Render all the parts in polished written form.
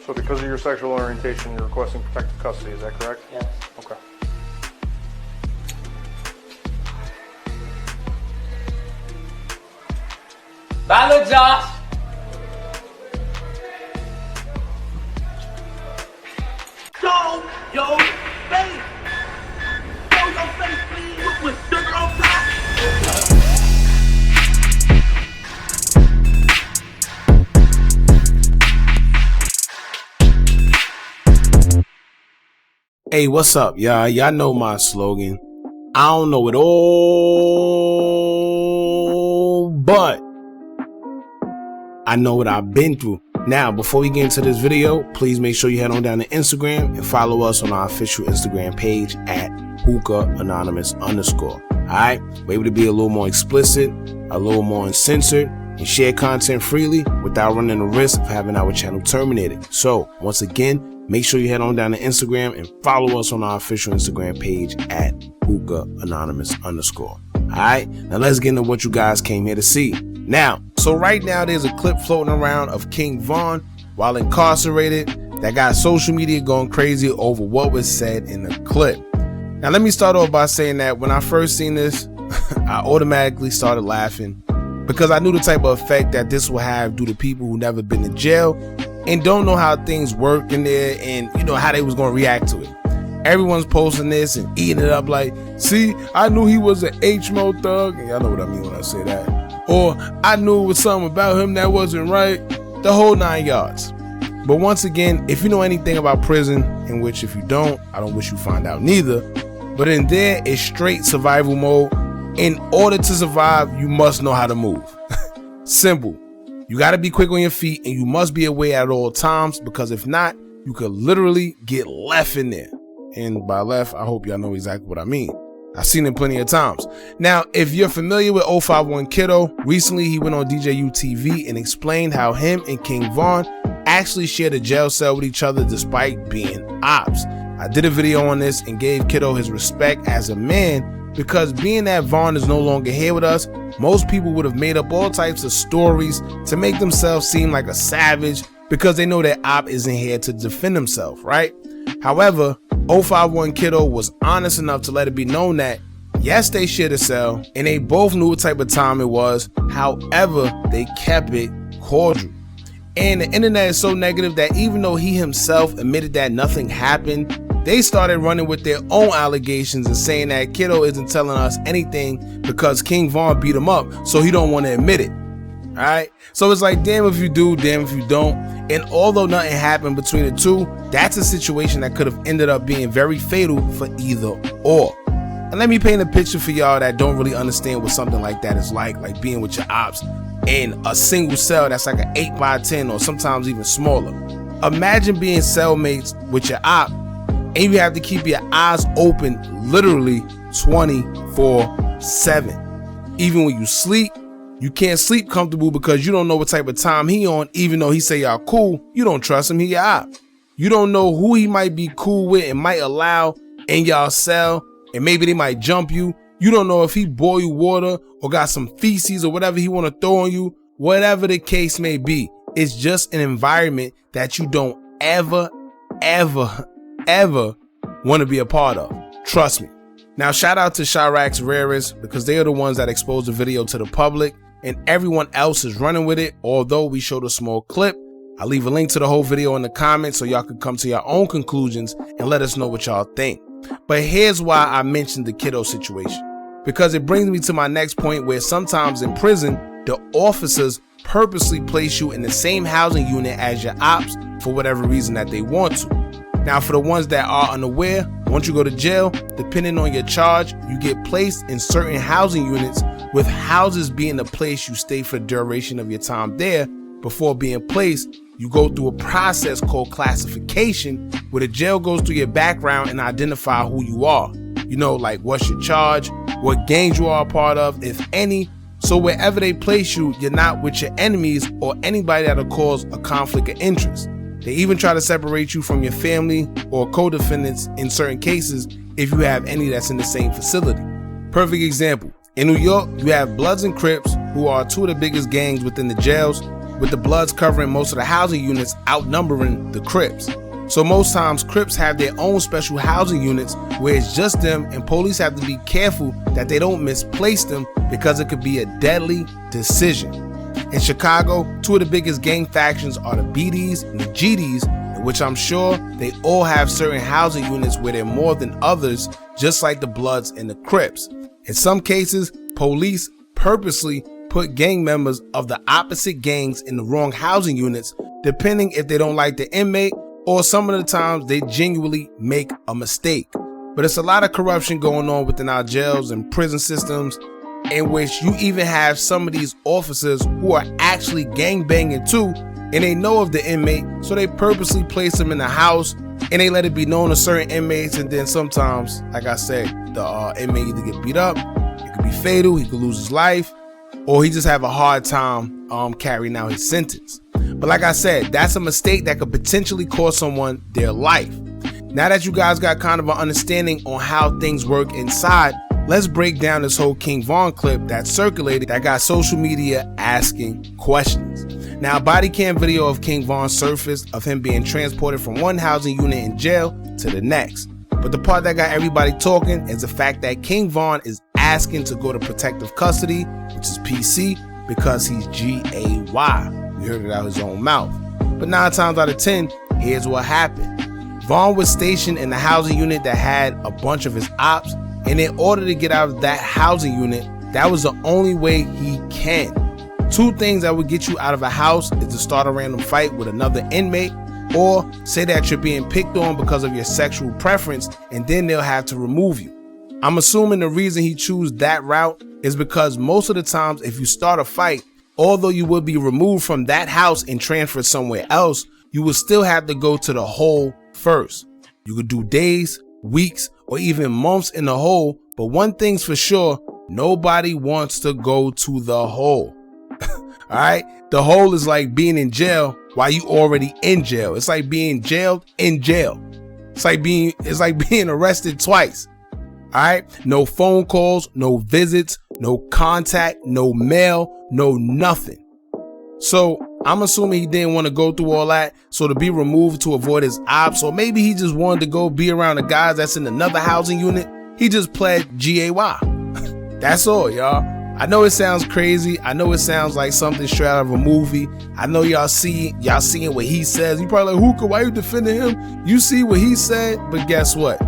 So because of your sexual orientation, you're requesting protective custody, is that correct? Yes. Okay. Bye, Josh. Show your face. Show your face, please, with sugar on top. Hey, what's up, y'all? Y'all know my slogan. I don't know it all, but I know what I've been through. Now, before we get into this video, please make sure you head on down to Instagram and follow us on our official Instagram page at Hookah Anonymous _. Alright? We're able to be a little more explicit, a little more uncensored, and share content freely without running the risk of having our channel terminated. So, once again, make sure you head on down to Instagram and follow us on our official Instagram page at Hookah Anonymous _. Alright, now let's get into what you guys came here to see. Now, so right now there's a clip floating around of King Von while incarcerated that got social media going crazy over what was said in the clip. Now let me start off by saying that when I first seen this, I automatically started laughing because I knew the type of effect that this will have due to people who never been to jail and don't know how things work in there and you know how they was gonna react to it. Everyone's posting this and eating it up like, see, I knew he was an HMO thug, and y'all know what I mean when I say that. Or I knew it was something about him that wasn't right, the whole 9 yards. But once again, if you know anything about prison, in which if you don't, I don't wish you find out neither, but in there it's straight survival mode. In order to survive, you must know how to move. Simple. You got to be quick on your feet and you must be aware at all times, because if not, you could literally get left in there. And by left, I hope y'all know exactly what I mean. I've seen it plenty of times. Now, if you're familiar with 051 Kiddo, recently he went on DJU TV and explained how him and King Von actually shared a jail cell with each other despite being ops. I did a video on this and gave Kiddo his respect as a man, because being that Von is no longer here with us, most people would have made up all types of stories to make themselves seem like a savage because they know that Op isn't here to defend himself, right? However, 051 Kiddo was honest enough to let it be known that yes, they shared a cell and they both knew what type of time it was. However, they kept it cordial. And the internet is so negative that even though he himself admitted that nothing happened, they started running with their own allegations and saying that Kiddo isn't telling us anything because King Von beat him up, so he don't want to admit it. Alright, so it's like, damn if you do, damn if you don't. And although nothing happened between the two, that's a situation that could have ended up being very fatal for either or. And let me paint a picture for y'all that don't really understand what something like that is like being with your ops in a single cell that's like an 8x10 or sometimes even smaller. Imagine being cellmates with your op and you have to keep your eyes open literally 24/7. Even when you sleep, you can't sleep comfortable because you don't know what type of time he on. Even though he say y'all cool, you don't trust him, he your op. You don't know who he might be cool with and might allow in y'all cell, and maybe they might jump you. You don't know if he boil you water or got some feces or whatever he want to throw on you. Whatever the case may be, it's just an environment that you don't ever want to be a part of. Trust me. Now, shout out to Chirax Rares, because they are the ones that exposed the video to the public and everyone else is running with it. Although we showed a small clip, I'll leave a link to the whole video in the comments so y'all can come to your own conclusions and let us know what y'all think. But here's why I mentioned the Kiddo situation, because it brings me to my next point, where sometimes in prison, the officers purposely place you in the same housing unit as your ops for whatever reason that they want to. Now, for the ones that are unaware, once you go to jail, depending on your charge, you get placed in certain housing units, with houses being the place you stay for the duration of your time there. Before being placed, you go through a process called classification, where the jail goes through your background and identify who you are. You know, like what's your charge, what gangs you are a part of, if any. So wherever they place you, you're not with your enemies or anybody that'll cause a conflict of interest. They even try to separate you from your family or co-defendants in certain cases if you have any that's in the same facility. Perfect example. In New York, you have Bloods and Crips, who are two of the biggest gangs within the jails, with the Bloods covering most of the housing units, outnumbering the Crips. So most times Crips have their own special housing units where it's just them, and police have to be careful that they don't misplace them because it could be a deadly decision. In Chicago, two of the biggest gang factions are the BDs and the GDs, in which I'm sure they all have certain housing units where they're more than others, just like the Bloods and the Crips. In some cases, police purposely put gang members of the opposite gangs in the wrong housing units, depending if they don't like the inmate, or some of the times they genuinely make a mistake. But it's a lot of corruption going on within our jails and prison systems, in which you even have some of these officers who are actually gang banging too, and they know of the inmate, so they purposely place them in the house and they let it be known to certain inmates. And then sometimes, like I said, the inmate either get beat up, it could be fatal, he could lose his life, or he just have a hard time carrying out his sentence. But like I said, that's a mistake that could potentially cost someone their life. Now that you guys got kind of an understanding on how things work inside, let's break down this whole King Von clip that circulated that got social media asking questions. Now, a body cam video of King Von surfaced of him being transported from one housing unit in jail to the next. But the part that got everybody talking is the fact that King Von is asking to go to protective custody, which is PC, because he's GAY. We heard it out of his own mouth. But 9 times out of 10, here's what happened. Von was stationed in the housing unit that had a bunch of his ops, and in order to get out of that housing unit, that was the only way he can. 2 things that would get you out of a house is to start a random fight with another inmate, or say that you're being picked on because of your sexual preference, and then they'll have to remove you. I'm assuming the reason he chose that route is because most of the times if you start a fight, although you would be removed from that house and transferred somewhere else, you would still have to go to the hole first. You could do days, weeks, or even months in the hole, but one thing's for sure, nobody wants to go to the hole. Alright? The hole is like being in jail while you already in jail. It's like being jailed in jail. It's like being arrested twice. Alright? No phone calls, no visits, no contact, no mail, no nothing. So I'm assuming he didn't want to go through all that, so to be removed to avoid his ops, or maybe he just wanted to go be around the guys that's in another housing unit, he just pled GAY. That's all, y'all. I know it sounds crazy. I know it sounds like something straight out of a movie. I know y'all seeing what he says. You probably like, Hookah, why you defending him? You see what he said, but guess what?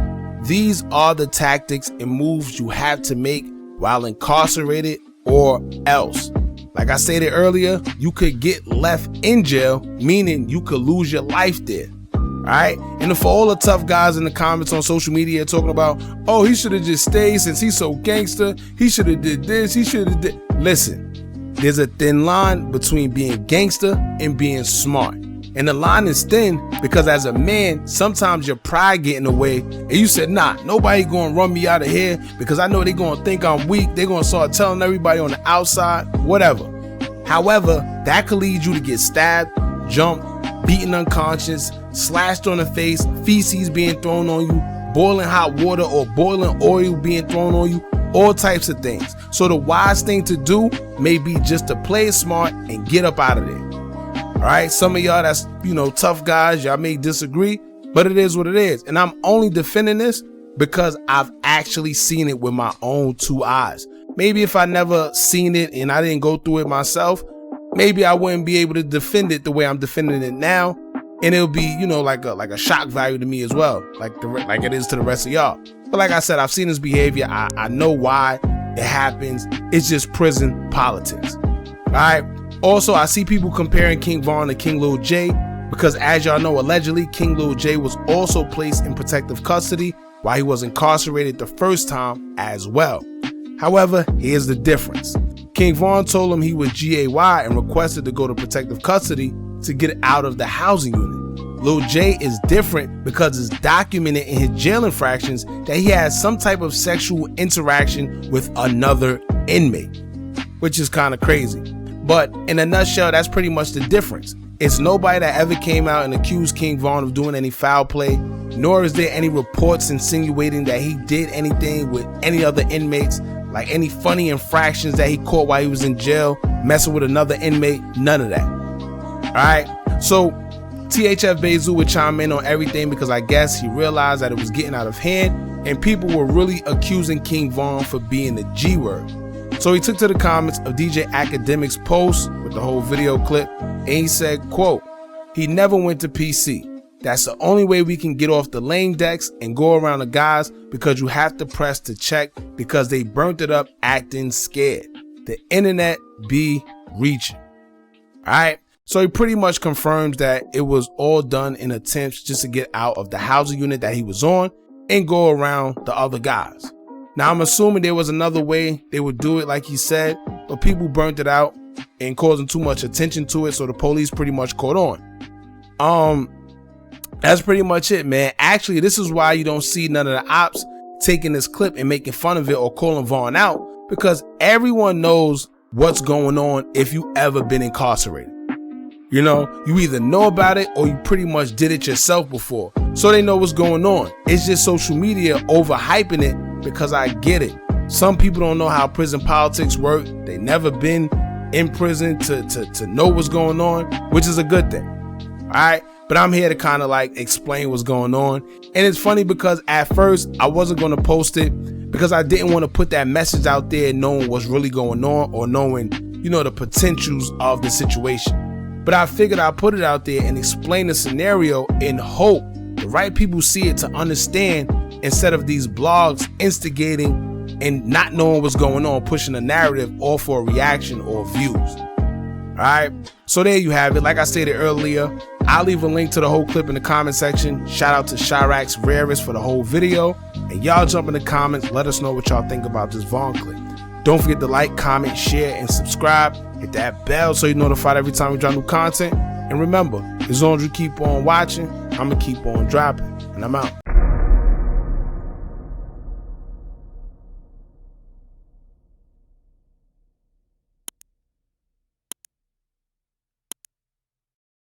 These are the tactics and moves you have to make while incarcerated, or else. Like I stated earlier, you could get left in jail, meaning you could lose your life there. Alright? And for all the tough guys in the comments on social media talking about, oh, he should have just stayed since he's so gangster, he should have did this, he should have did. Listen, there's a thin line between being gangster and being smart. And the line is thin because as a man, sometimes your pride get in the way and you said, nah, nobody gonna run me out of here because I know they gonna think I'm weak. They gonna start telling everybody on the outside, whatever. However, that could lead you to get stabbed, jumped, beaten unconscious, slashed on the face, feces being thrown on you, boiling hot water or boiling oil being thrown on you, all types of things. So the wise thing to do may be just to play it smart and get up out of there. Alright, some of y'all that's, tough guys, y'all may disagree, but it is what it is. And I'm only defending this because I've actually seen it with my own 2 eyes. Maybe if I never seen it and I didn't go through it myself, maybe I wouldn't be able to defend it the way I'm defending it now. And it'll be, like a shock value to me as well, like it is to the rest of y'all. But like I said, I've seen this behavior. I know why it happens. It's just prison politics. Alright. Also, I see people comparing King Von to King Lil J because, as y'all know, allegedly King Lil J was also placed in protective custody while he was incarcerated the first time as well. However, here's the difference. King Von told him he was GAY and requested to go to protective custody to get out of the housing unit. Lil J is different because it's documented in his jail infractions that he had some type of sexual interaction with another inmate, which is kind of crazy. But in a nutshell, that's pretty much the difference. It's nobody that ever came out and accused King Von of doing any foul play, nor is there any reports insinuating that he did anything with any other inmates, like any funny infractions that he caught while he was in jail, messing with another inmate, none of that. Alright, so THF Bayzoo would chime in on everything because I guess he realized that it was getting out of hand and people were really accusing King Von for being the G word. So he took to the comments of DJ Academic's post with the whole video clip and he said, quote, "He never went to PC. That's the only way we can get off the lane decks and go around the guys because you have to press to check because they burnt it up acting scared. The internet be reaching." Alright, so he pretty much confirms that it was all done in attempts just to get out of the housing unit that he was on and go around the other guys. Now I'm assuming there was another way they would do it like he said, but people burnt it out and causing too much attention to it, so the police pretty much caught on. That's pretty much it, man. Actually, this is why you don't see none of the ops taking this clip and making fun of it or calling Vaughn out, because everyone knows what's going on if you ever been incarcerated. You know, you either know about it or you pretty much did it yourself before, so they know what's going on. It's just social media overhyping it, because I get it. Some people don't know how prison politics work. They never been in prison to know what's going on, which is a good thing. All right, but I'm here to kind of like explain what's going on. And it's funny because at first I wasn't going to post it because I didn't want to put that message out there knowing what's really going on or knowing, you know, the potentials of the situation. But I figured I'd put it out there and explain the scenario in hope the right people see it to understand, instead of these blogs instigating and not knowing what's going on, pushing a narrative all for a reaction or views. Alright, so there you have it. Like I stated earlier, I'll leave a link to the whole clip in the comment section. Shout out to Chirax Rarest for the whole video. And y'all jump in the comments, let us know what y'all think about this Vaughn clip. Don't forget to like, comment, share, and subscribe. Hit that bell so you're notified every time we drop new content. And remember, as long as you keep on watching, I'm going to keep on dropping. And I'm out.